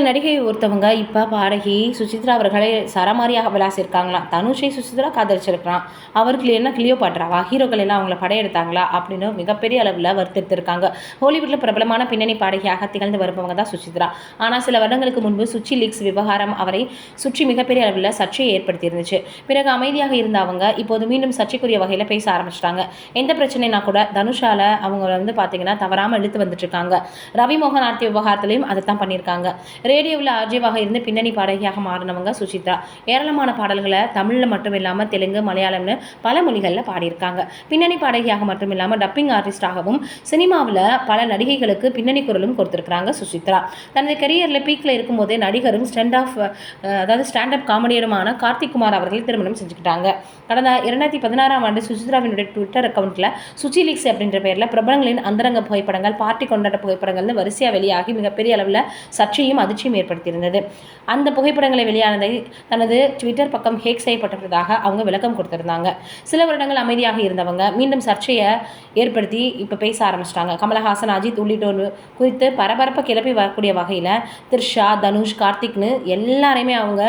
நடிகை ஒருத்தவங்க இப்போ பாடகி சுசித்ரா அவர்களை சரமாரியாக விளாசிருக்காங்களாம். தனுஷை சுசித்ரா காதலிச்சிருக்கிறான். அவருக்கு என்ன கிளியோபாட்ராவா ஹீரோக்கள் எல்லாம் அவங்கள படையெடுத்தாங்களா அப்படின்னு மிகப்பெரிய அளவில் வருத்திருக்காங்க. ஹாலிவுட்டில் பிரபலமான பின்னணி பாடகியாக திகழ்ந்து வருபவங்க தான் சுசித்ரா. ஆனால் சில வருடங்களுக்கு முன்பு சுச்சி லீக்ஸ் விவகாரம் அவரை சுற்றி மிகப்பெரிய அளவில் சர்ச்சையை ஏற்படுத்தியிருந்துச்சு. பிறகு அமைதியாக இருந்த அவங்க இப்போது மீண்டும் சர்ச்சைக்குரிய வகையில் பேச ஆரம்பிச்சிட்டாங்க. எந்த பிரச்சனைனா கூட தனுஷால அவங்க பார்த்தீங்கன்னா தவறாமல் இழுத்து வந்துட்டு இருக்காங்க. ரவி மோகன் ஆர்த்தி விவகாரத்திலையும் அதை தான் பண்ணியிருக்காங்க. ரேடியோவில் ஆர்ஜேவாக இருந்து பின்னணி பாடகியாக மாறினவங்க சுசித்ரா. ஏராளமான பாடல்களை தமிழில் மட்டும் இல்லாமல் தெலுங்கு, மலையாளம்னு பல மொழிகளில் பாடியிருக்காங்க. பின்னணி பாடகியாக மட்டும் இல்லாமல் டப்பிங் ஆர்டிஸ்டாகவும் சினிமாவில் பல நடிகைகளுக்கு பின்னணி குரலும் கொடுத்துருக்காங்க சுசித்ரா. தனது கரியரில் பீக்கில் இருக்கும்போதே நடிகரும் ஸ்டாண்டப் காமெடியருமான கார்த்திக் குமார் அவர்கள் திருமணம் செஞ்சுக்கிட்டாங்க. கடந்த 2016ஆம் ஆண்டு சுசித்ராவினுடைய ட்விட்டர் அக்கௌண்ட்டில் சுச்சி லீக்ஸ் அப்படின்ற பெயரில் பிரபலங்களின் அந்தரங்க புகைப்படங்கள், பார்ட்டி கொண்டாட்ட புகைப்படங்கள்னு வரிசையாக வெளியாகி மிகப்பெரிய அளவில் சர்ச்சையும் அதிர்ச்சியும் ஏற்படுத்தியிருந்தது. அந்த புகைப்படங்களை வெளியானதை தனது ட்விட்டர் பக்கம் ஹேக் செய்யப்பட்டதாக அவங்க விளக்கம் கொடுத்திருந்தாங்க. சில வருடங்கள் அமைதியாக இருந்தவங்க மீண்டும் சர்ச்சையை ஏற்படுத்தி இப்போ பேச ஆரம்பிச்சிட்டாங்க. கமலஹாசன், அஜித் உள்ளிட்டோர் குறித்து பரபரப்பை கிளப்பி வரக்கூடிய வகையில் த்ரிஷா, தனுஷ், கார்த்திக்னு எல்லாரையுமே அவங்க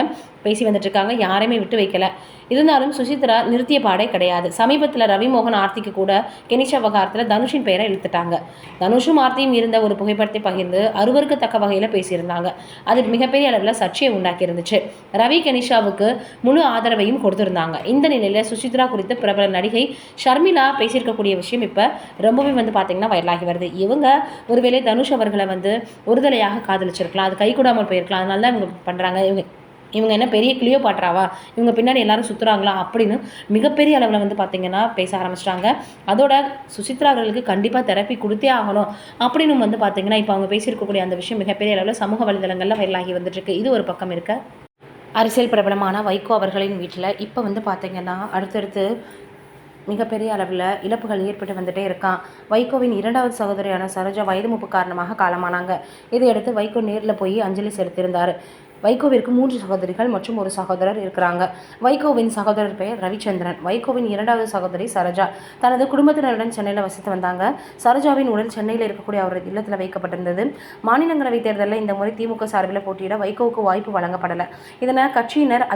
பேசி வந்துட்டு இருக்காங்க. யாரையுமே விட்டு வைக்கல. இருந்தாலும் சுசித்ரா நிறுத்திய பாடே கிடையாது. சமீபத்தில் ரவி மோகன் ஆர்த்திக்கு கூட கெனிஷா விவகாரத்தில் தனுஷின் பெயரை இழுத்துட்டாங்க. தனுஷும் ஆர்த்தியும் இருந்த ஒரு புகைப்படத்தை பகிர்ந்து அருவருக்கு தக்க வகையில் பேசியிருந்தாங்க. அது மிகப்பெரிய அளவில் சர்ச்சையை உண்டாக்கி இருந்துச்சு. ரவி கெனிஷாவுக்கு முழு ஆதரவையும் கொடுத்திருந்தாங்க. இந்த நிலையில் சுசித்ரா குறித்து பிரபல நடிகை ஷர்மிளா பேசியிருக்கக்கூடிய விஷயம் இப்போ ரொம்பவே பார்த்தீங்கன்னா வைரலாகி வருது. இவங்க ஒருவேளை தனுஷ் அவர்களை ஒருதலையாக காதலிச்சிருக்கலாம், அது கைகூடாமல் போயிருக்கலாம், அதனால தான் இவங்க பண்ணுறாங்க, இவங்க என்ன பெரிய கிளியோபாட்ராவா, இவங்க பின்னாடி எல்லாரும் சுற்றுறாங்களா அப்படின்னு மிகப்பெரிய அளவில் பார்த்தீங்கன்னா பேச ஆரம்பிச்சிட்டாங்க. அதோட சுசித்ரா அவர்களுக்கு கண்டிப்பாக தெரப்பி கொடுத்தே ஆகணும் அப்படின்னு பார்த்தீங்கன்னா இப்போ அவங்க பேசியிருக்கக்கூடிய அந்த விஷயம் மிகப்பெரிய அளவில் சமூக வலைதளங்களில் வைரலாகி வந்துட்டுருக்கு. இது ஒரு பக்கம் இருக்க, அரசியல் பிரபலமான வைகோ அவர்களின் வீட்டில் இப்போ பார்த்தீங்கன்னா அடுத்தடுத்து மிகப்பெரிய அளவில் இழப்புகள் ஏற்பட்டு வந்துட்டே இருக்கான். வைகோவின் 2வது சகோதரியான சரோஜா வயது மூப்பு காரணமாக காலமானாங்க. இதையடுத்து வைகோ நேரில் போய் அஞ்சலி செலுத்தியிருந்தார். வைகோவிற்கு 3 சகோதரிகள் மற்றும் ஒரு சகோதரர் இருக்கிறாங்க. வைகோவின் சகோதரர் பெயர் ரவிச்சந்திரன். வைகோவின் 2வது சகோதரி சரோஜா தனது குடும்பத்தினருடன் சென்னையில் வசித்து வந்தாங்க. சரோஜாவின் உடல் சென்னையில் இருக்கக்கூடிய அவரது இல்லத்தில் வைக்கப்பட்டிருந்தது. மாநிலங்களவை தேர்தலில் இந்த முறை திமுக சார்பில் போட்டியிட வைகோவுக்கு வாய்ப்பு வழங்கப்படலை. இதனால் கட்சியினர்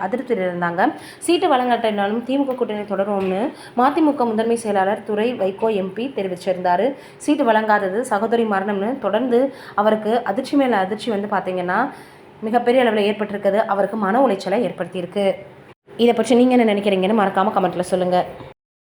அதிருப்தியில் இருந்தாங்க. சீட்டு வழங்கப்பட்டாலும் திமுக கூட்டணி தொடரும்னு மதிமுக முதன்மை செயலாளர் துரை வைகோ எம்பி தெரிவிச்சிருந்தார். சீட்டு வழங்காதது சகோதரி மரணம்னு தொடர்ந்து அவருக்கு அதிர்ச்சி மேலே அதிர்ச்சி பார்த்தீங்கன்னா மிகப்பெரிய அளவில் ஏற்பட்டிருக்குது. அவருக்கு மன உளைச்சலை ஏற்படுத்தியிருக்கு. இதை பற்றி நீங்கள் என்ன நினைக்கிறீங்கன்னு மறக்காமல் கமெண்ட்டில் சொல்லுங்கள்.